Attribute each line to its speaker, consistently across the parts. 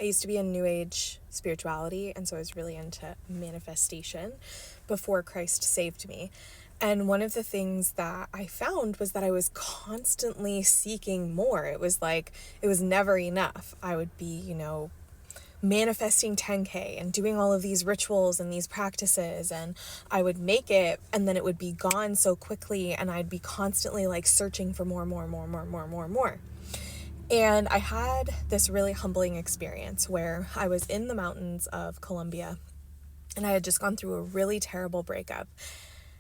Speaker 1: I used to be in New Age spirituality, and so I was really into manifestation before Christ saved me. And one of the things that I found was that I was constantly seeking more. It was like, it was never enough. I would be, manifesting 10K and doing all of these rituals and these practices, and I would make it and then it would be gone so quickly, and I'd be constantly like searching for more. And I had this really humbling experience where I was in the mountains of Colombia and I had just gone through a really terrible breakup.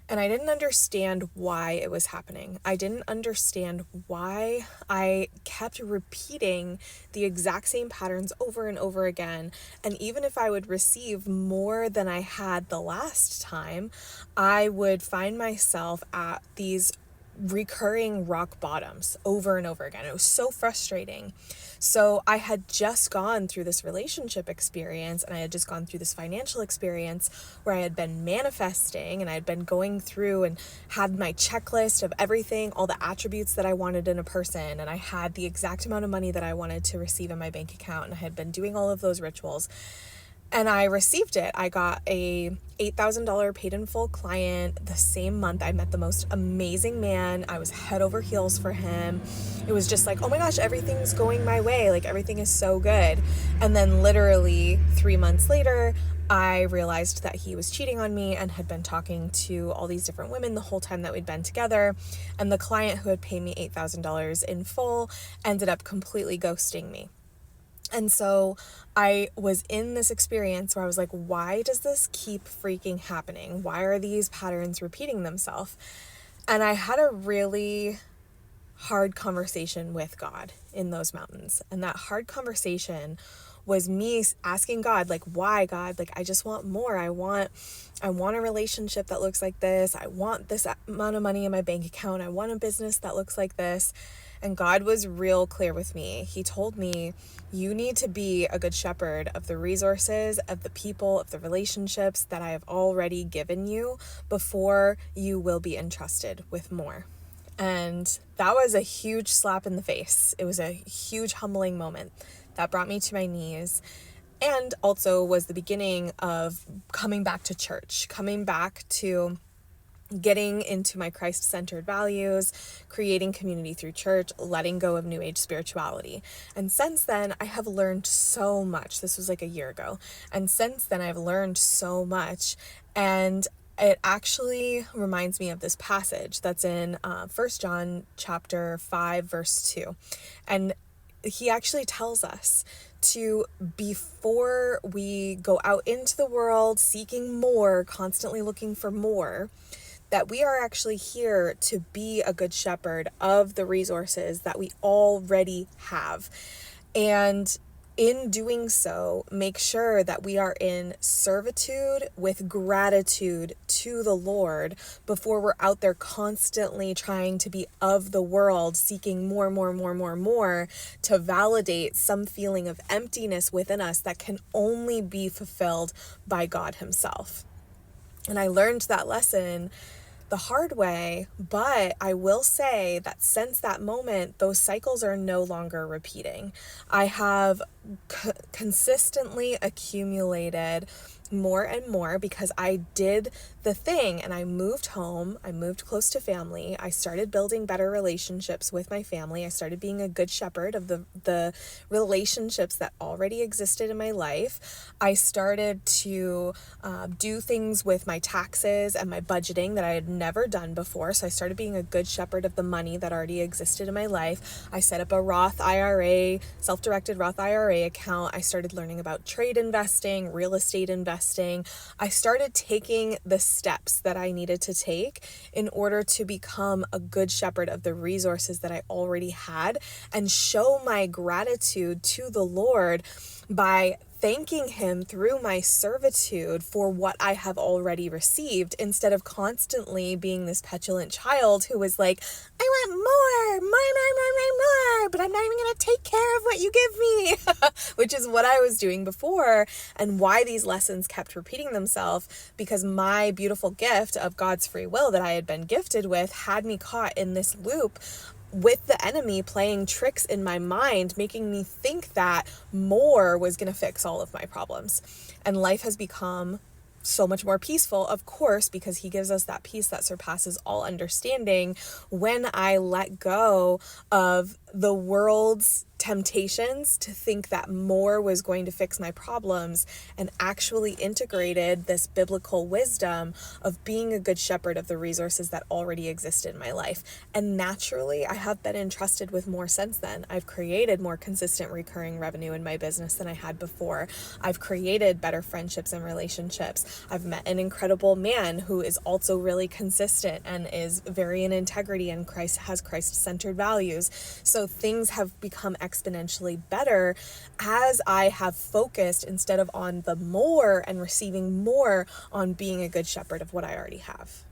Speaker 1: And I didn't understand why it was happening. I didn't understand why I kept repeating the exact same patterns over and over again. And even if I would receive more than I had the last time, I would find myself at these recurring rock bottoms over and over again. It was so frustrating. So I had just gone through this relationship experience, and I had just gone through this financial experience where I had been manifesting, and I had been going through and had my checklist of everything, all the attributes that I wanted in a person, and I had the exact amount of money that I wanted to receive in my bank account, and I had been doing all of those rituals. And I received it. I got a $8,000 paid in full client the same month. I met the most amazing man. I was head over heels for him. It was just like, oh my gosh, everything's going my way. Like, everything is so good. And then literally 3 months later, I realized that he was cheating on me and had been talking to all these different women the whole time that we'd been together. And the client who had paid me $8,000 in full ended up completely ghosting me. And so I was in this experience where I was like, why does this keep freaking happening? Why are these patterns repeating themselves? And I had a really hard conversation with God in those mountains. And that hard conversation was me asking God, like, why, God? Like, I just want more. I want a relationship that looks like this. I want this amount of money in my bank account. I want a business that looks like this. And God was real clear with me. He told me, you need to be a good shepherd of the resources, of the people, of the relationships that I have already given you before you will be entrusted with more. And that was a huge slap in the face. It was a huge humbling moment that brought me to my knees, and also was the beginning of coming back to church, coming back to getting into my Christ-centered values, creating community through church, letting go of New Age spirituality. And since then, I have learned so much. This was like a year ago. And since then, I've learned so much. And it actually reminds me of this passage that's in 1 John chapter 5, verse 2. And he actually tells us to, before we go out into the world seeking more, constantly looking for more, that we are actually here to be a good shepherd of the resources that we already have. And in doing so, make sure that we are in servitude with gratitude to the Lord before we're out there constantly trying to be of the world, seeking more to validate some feeling of emptiness within us that can only be fulfilled by God Himself. And I learned that lesson the hard way, but I will say that since that moment, those cycles are no longer repeating. I have consistently accumulated more and more because I did the thing and I moved home. I moved close to family. I started building better relationships with my family. I started being a good shepherd of the relationships that already existed in my life. I started to do things with my taxes and my budgeting that I had never done before. So I started being a good shepherd of the money that already existed in my life. I set up a Roth IRA, self-directed Roth IRA account. I started learning about trade investing, real estate investing. I started taking the steps that I needed to take in order to become a good shepherd of the resources that I already had and show my gratitude to the Lord by thanking Him through my servitude for what I have already received, instead of constantly being this petulant child who was like, I want more, but I'm not even going to take care of what you give me, which is what I was doing before, and why these lessons kept repeating themselves, because my beautiful gift of God's free will that I had been gifted with had me caught in this loop with the enemy playing tricks in my mind, making me think that more was going to fix all of my problems. And life has become so much more peaceful, of course, because he gives us that peace that surpasses all understanding when I let go of the world's temptations to think that more was going to fix my problems and actually integrated this biblical wisdom of being a good shepherd of the resources that already exist in my life. And naturally, I have been entrusted with more since then. I've created more consistent recurring revenue in my business than I had before. I've created better friendships and relationships. I've met an incredible man who is also really consistent and is very in integrity and has Christ-centered values. So things have become exponentially better as I have focused, instead of on the more and receiving more, on being a good shepherd of what I already have.